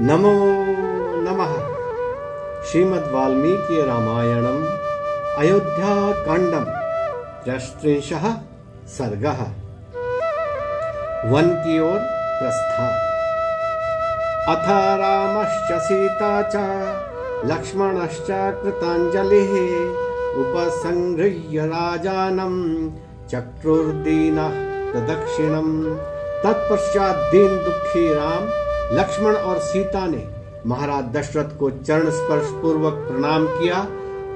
नमो नमः। श्रीमद् वाल्मीकि रामायणम् अयोध्याकाण्डं 33 सर्गः। वन की ओर प्रस्थान। अथ रामश्च सीता च लक्ष्मणश्च कृताञ्जलिः उपसंगृह्य राजानं चक्रुर्दीनः प्रदक्षिणम्। तत्पश्चात दीन दुखी राम, लक्ष्मण और सीता ने महाराज दशरथ को चरण स्पर्श पूर्वक प्रणाम किया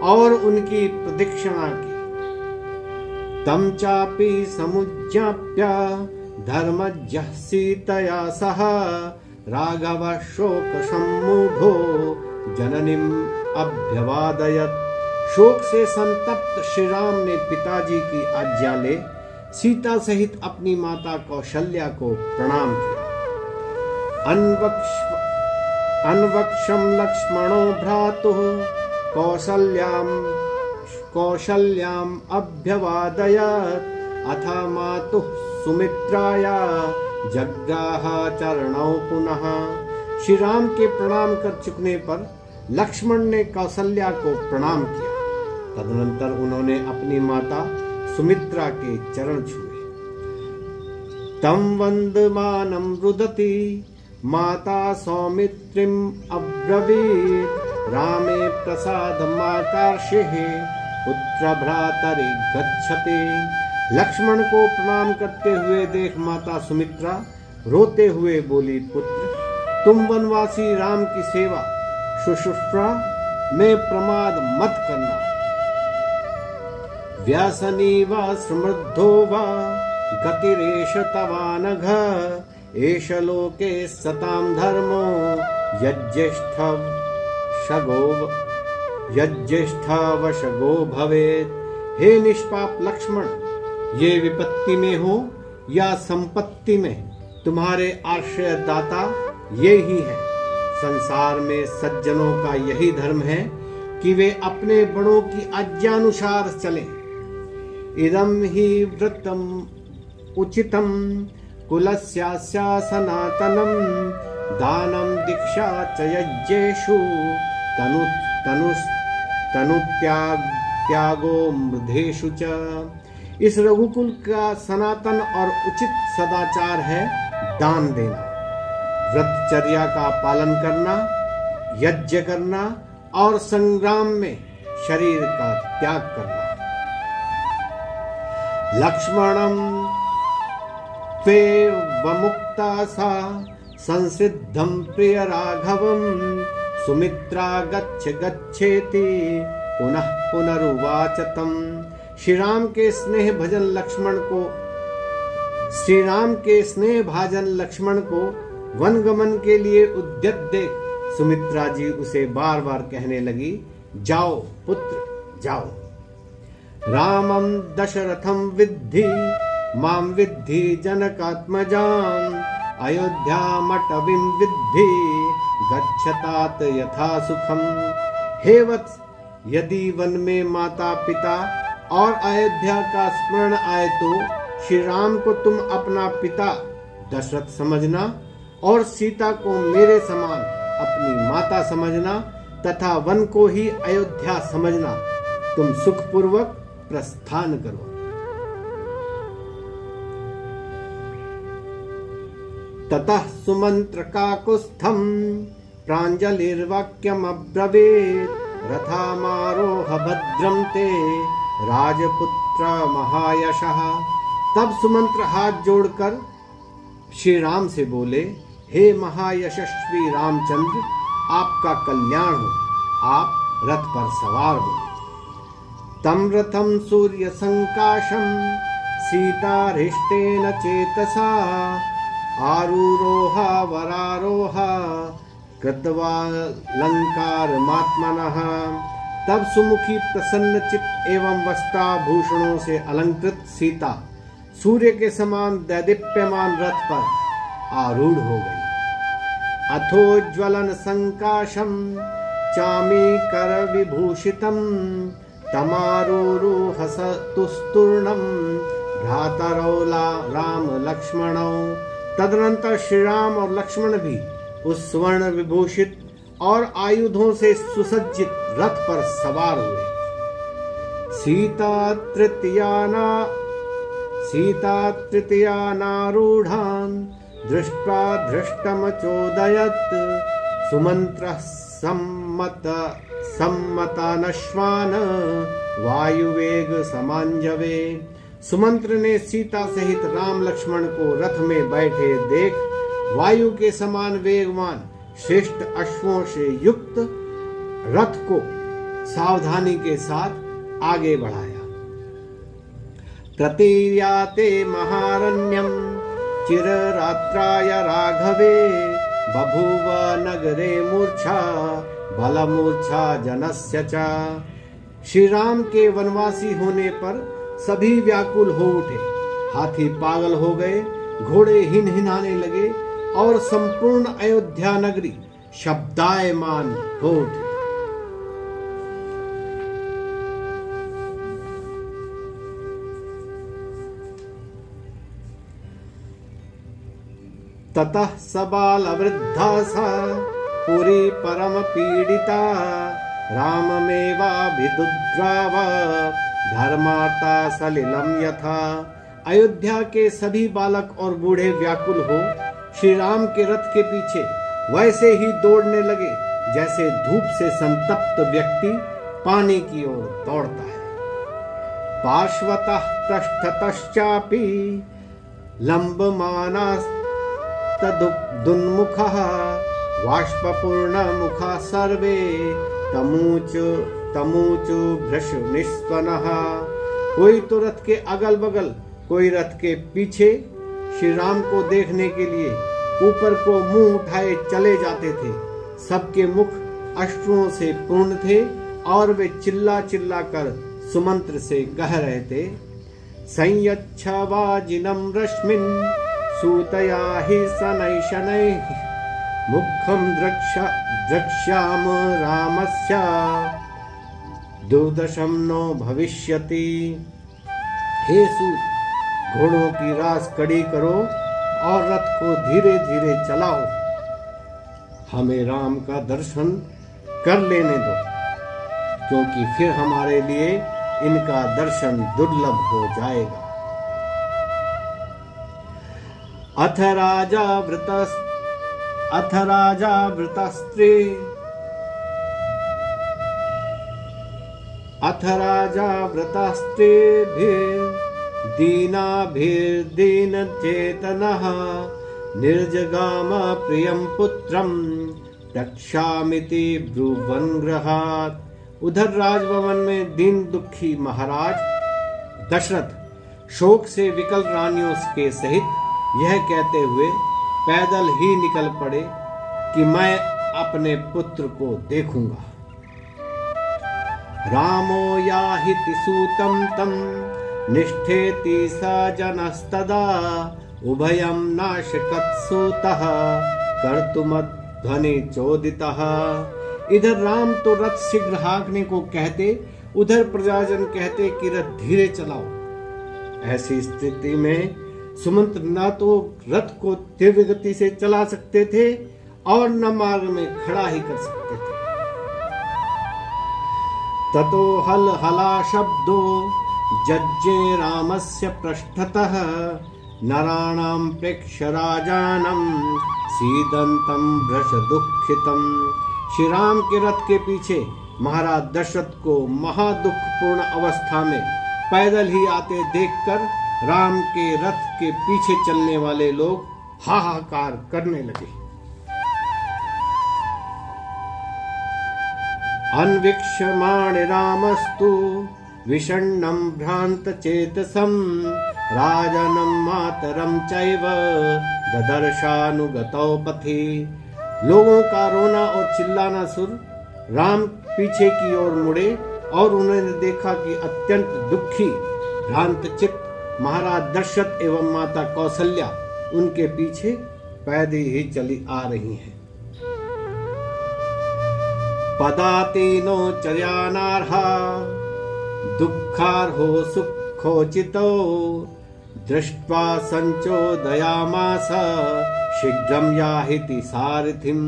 और उनकी प्रदक्षिणा की। तम चापि समुज्ञाप्य धर्मज्ञः सीतया सह राघव शोक सम्मूढ़ो जननीम् अभ्यवादयत्। शोक से संतप्त श्री राम ने पिताजी की आज्ञा ले सीता सहित अपनी माता कौशल्या को प्रणाम किया। अन्वक्षं लक्ष्मणो भ्रातुः कौशल्याम् अभ्यवादयत्। अथ मातुः सुमित्राया जग्राह चरणौ पुनः। श्री राम के प्रणाम कर चुकने पर लक्ष्मण ने कौशल्या को प्रणाम किया। तदनंतर उन्होंने अपनी माता सुमित्रा के चरण छुए। तम वंदमानं रुदति माता सौमित्रिम् अब्रवीत्। रामे प्रसादमाकार्षेः पुत्र भ्रातरि गच्छते। लक्ष्मण को प्रणाम करते हुए देख माता सुमित्रा रोते हुए बोली, पुत्र तुम वनवासी राम की सेवा शुश्रूषा में प्रमाद मत करना। व्यासनी वा समृद्धो वा गतिरेष तवानघ। एष लोके सतां धर्मो यज्ज्येष्ठवशगो भवेत्। हे निष्पाप लक्ष्मण, ये विपत्ति में हो या संपत्ति में तुम्हारे आश्रय दाता ये ही है। संसार में सज्जनों का यही धर्म है कि वे अपने बड़ों की आज्ञानुसार चलें। इदं हि व्रतम् उचितं कुलस्यास्य सनातनं। दानं दीक्षा च यज्ञेषु तनुत्यागो मृधेषु च। इस रघुकुल का सनातन और उचित सदाचार है दान देना, व्रतचर्या का पालन करना, यज्ञ करना और संग्राम में शरीर का त्याग करना। लक्ष्मणं त्वेवमुक्ता सा संसिद्धं प्रिय राघवं। सुमित्रा गच्छ गच्छेति पुनः पुनरुवाच तम्। श्री राम के स्नेह भाजन लक्ष्मण को वनगमन के लिए उद्यत देख सुमित्रा जी उसे बार बार कहने लगी, जाओ पुत्र जाओ। रामं दशरथं विद्धि मां विद्धि जनकात्मजाम्। अयोध्यामटवीं विद्धि गच्छतात यथा सुखम। हे वत्स, यदि वन में माता पिता और अयोध्या का स्मरण आए तो श्री राम को तुम अपना पिता दशरथ समझना और सीता को मेरे समान अपनी माता समझना तथा वन को ही अयोध्या समझना। तुम सुखपूर्वक प्रस्थान करो। ततः सुमंत्र काकुत्स्थं प्राञ्जलिर्वाक्यमब्रवीत्। रथामारोह भद्रं ते राजपुत्र महायशः। तब सुमंत्र हाथ जोड़कर श्री राम से बोले, हे महायशस्वी रामचंद्र, आपका कल्याण हो, आप रथ पर सवार हो। तम रथम सूर्य संकाशम सीतारिष्टेन चेतसा। आरूरोहा वरारोहा कृत्वालंकारमात्मनः। तब सुमुखी प्रसन्न चित्त एवं वस्त्राभूषणों से अलंकृत सीता सूर्य के समान दैदीप्यमान रथ पर आरूढ़ हो गई। अथोज्वलन संकाशम चामीकर विभूषितम तमारूरुहसतुस्तूर्णम भ्रातरौ राम लक्ष्मणौ। तदनंतर श्री राम और लक्ष्मण भी उस स्वर्ण विभूषित और आयुधों से सुसज्जित रथ पर सवार हुए। सीता तृतीयानारूढान् दृष्ट्वा धृष्टमचोदयत् सुमन्त्रः सम्मतानश्वान् वायुवेग समांजवे। सुमंत्र ने सीता सहित राम लक्ष्मण को रथ में बैठे देख वायु के समान वेगवान श्रेष्ठ अश्वों से युक्त रथ को सावधानी के साथ आगे बढ़ाया। प्रतीयाते महारण्यम चिररात्राय राघवे बभूव नगरे मूर्छा बलमूर्छा जनस्य च। श्री राम के वनवासी होने पर सभी व्याकुल हो उठे, हाथी पागल हो गए, घोड़े हिनहिनाने लगे और संपूर्ण अयोध्या नगरी शब्दायमान हो उठी। ततः सबाल वृद्धा सा पुरी परम पीड़िता राममेवाभिदुद्राव धर्मार्ता सलिलम यथा। अयोध्या के सभी बालक और बूढ़े व्याकुल हो श्री राम के रथ के पीछे वैसे ही दौड़ने लगे जैसे धूप से संतप्त व्यक्ति पानी की ओर दौड़ता है। पार्श्वतः पृष्ठतश्चापि लम्बमानास्तदुन्मुखः वाष्पपूर्णमुखा सर्वे तमूचु भृश निस्वनः। कोई तो रथ के अगल बगल, कोई रथ के पीछे श्री राम को देखने के लिए ऊपर को मुंह उठाए चले जाते थे। सबके मुख अश्रुओं से पूर्ण थे और वे चिल्ला चिल्ला कर सुमंत्र से कह रहे थे, संयच्छवाजिनं रश्मिन् सूतया हि शनैः मुखं द्रक्ष्याम रामस्य दुर्दशम नो भविष्यति। हे सूत, घोड़ों की रास कड़ी करो और रथ को धीरे धीरे चलाओ, हमें राम का दर्शन कर लेने दो, क्योंकि फिर हमारे लिए इनका दर्शन दुर्लभ हो जाएगा। अथ राजा दीनाभिर्दीन चेतनः निर्जगाम प्रियं पुत्रं रक्षामिति ब्रुवन् गृहात्। उधर राजभवन में दीन दुखी महाराज दशरथ शोक से विकल रानियों के सहित यह कहते हुए पैदल ही निकल पड़े कि मैं अपने पुत्र को देखूंगा। रामो याहिति सूतं तं निष्ठेति स जनस्तदा उभयं नाशकत्सूतः कर्तुमध्वनि चोदितः। इधर राम तो रथ शीघ्र हाँकने को कहते, उधर प्रजाजन कहते कि रथ धीरे चलाओ। ऐसी स्थिति में सुमंत्र न तो रथ को तीव्र गति से चला सकते थे और न मार्ग में खड़ा ही कर सकते थे। ततो हल हला शब्दो जज्जे रामस्य पृष्ठतः नराणां प्रेक्ष्य राजानं सीदन्तं भृश दुःखितं। श्री राम के रथ के पीछे महाराज दशरथ को महादुखपूर्ण अवस्था में पैदल ही आते देखकर राम के रथ के पीछे चलने वाले लोग हाहाकार करने लगे। अन्वीक्षमाण रामस्तु विषण्णं भ्रांत चेतसं राजनं मातरं चैव ददर्शानुगतौ पथि। लोगों का रोना और चिल्लाना सुन राम पीछे की ओर मुड़े और उन्होंने देखा कि अत्यंत दुखी भ्रांत चित्त महाराज दशरथ एवं माता कौशल्या उनके पीछे पैदल ही चली आ रही हैं। पदातीनो चर्यानार्हा दुःखार्हो सुखोचितो दृष्ट्वा संचोदयामास शीघ्रम याहिति सारथिम,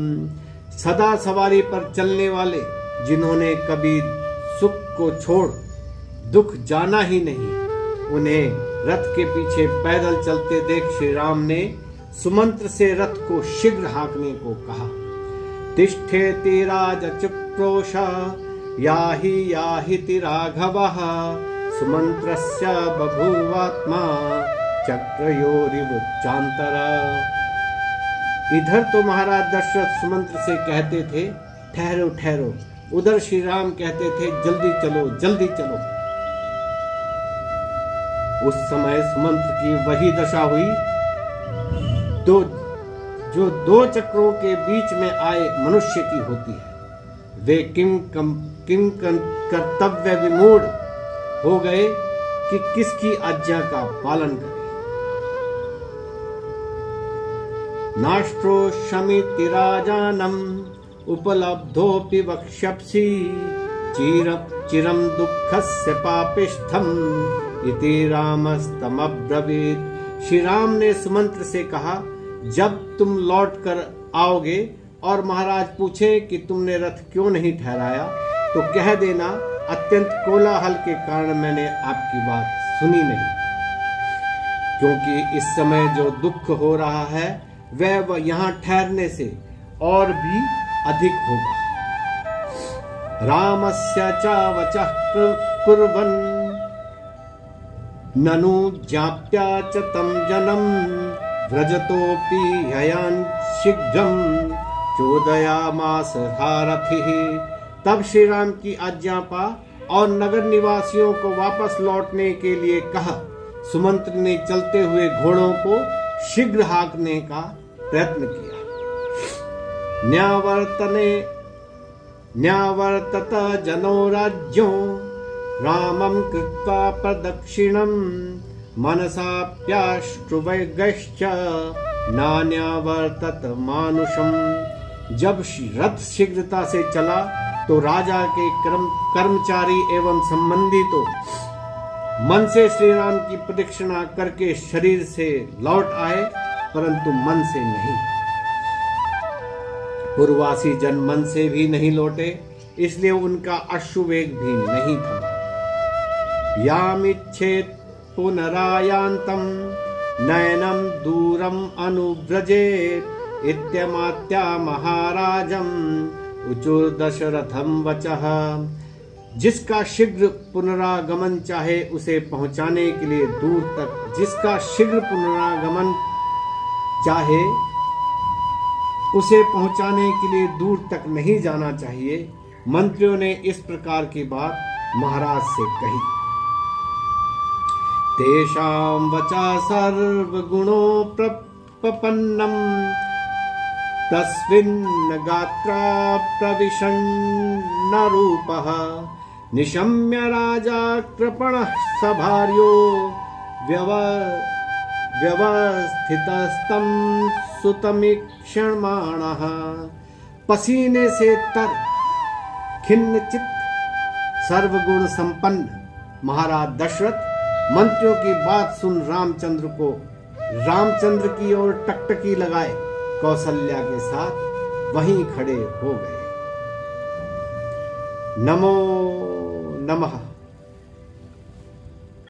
सदा सवारी पर चलने वाले, जिन्होंने कभी सुख को छोड़ दुख जाना ही नहीं, उन्हें रथ के पीछे पैदल चलते देख श्री राम ने सुमंत्र से रथ को शीघ्र हाँकने को कहा। तिष्ठेति राजचक्रोश याहि याहिति राघवः, सुमंत्रस्य बभूवात्मा चक्रयोरिवुच्चान्तर। इधर तो महाराज दशरथ सुमंत्र से कहते थे ठहरो ठहरो, उधर श्री राम कहते थे जल्दी चलो जल्दी चलो। उस समय सुमंत्र की वही दशा हुई जो दो चक्रों के बीच में आए मनुष्य की होती है। वे किम कर्तव्य विमूढ़ हो गए कि किसकी आज्ञा का पालन करें। नाष्ट्रो शमिति राजानम उपलब्धोपि वक्ष्यसि, चिरम दुःखस्य पापिष्ठम इति रामस्तमब्रवीत्। श्री राम ने सुमंत्र से कहा, जब तुम लौट कर आओगे और महाराज पूछे कि तुमने रथ क्यों नहीं ठहराया, तो कह देना अत्यंत कोलाहल के कारण मैंने आपकी बात सुनी नहीं, क्योंकि इस समय जो दुख हो रहा है वह यहाँ ठहरने से और भी अधिक होगा। रामस्य च वचः कुर्वन् ननु ज्ञाप्या च तं जनम्, व्रजतोऽपि हयान् शीघ्रं चोदयामास सारथिः। तब श्री राम की आज्ञा पा और नगर निवासियों को वापस लौटने के लिए कहा। सुमंत्र ने चलते हुए घोड़ों को शीघ्र हाँकने का प्रयत्न किया। न्यावर्तत जनो राज्यों रामं कृत्वा प्रदक्षिणं, मनसाप्याश्रुवैगश्च नान्यावर्तत मानुषम्। जब रथ शीघ्रता से चला तो राजा के कर्मचारी एवं संबंधी तो मन से श्री राम की प्रदक्षिणा करके शरीर से लौट आए, परंतु मन से नहीं। पूर्ववासी जन मन से भी नहीं लौटे, इसलिए उनका अश्रुवेग भी नहीं थमा। यामिच्छेत् पुनरायान्तं नयनं दूरम अनुव्रजेत् इत्यमात्या महाराजम् उचुर दशरथम वचः। जिसका शीघ्र पुनरागमन चाहे उसे पहुंचाने के लिए दूर तक, जिसका शीघ्र पुनरागमन चाहे उसे पहुंचाने के लिए दूर तक नहीं जाना चाहिए। मंत्रियों ने इस प्रकार की बात महाराज से कही। तेषां वचा सर्वगुणो प्रपन्नम तस्मिन् गात्रा प्रविशन्न रूपः, निशम्य राजा कृपणः सभार्यो व्यवस्थितस्तं सुतमीक्षमाणः। पसीने से तर खिन्न चित्त सर्वगुण संपन्न महाराज दशरथ मंत्रियों की बात सुन रामचंद्र की ओर टकटकी लगाए कौशल्या के साथ वहीं खड़े हो गए। नमो नमः।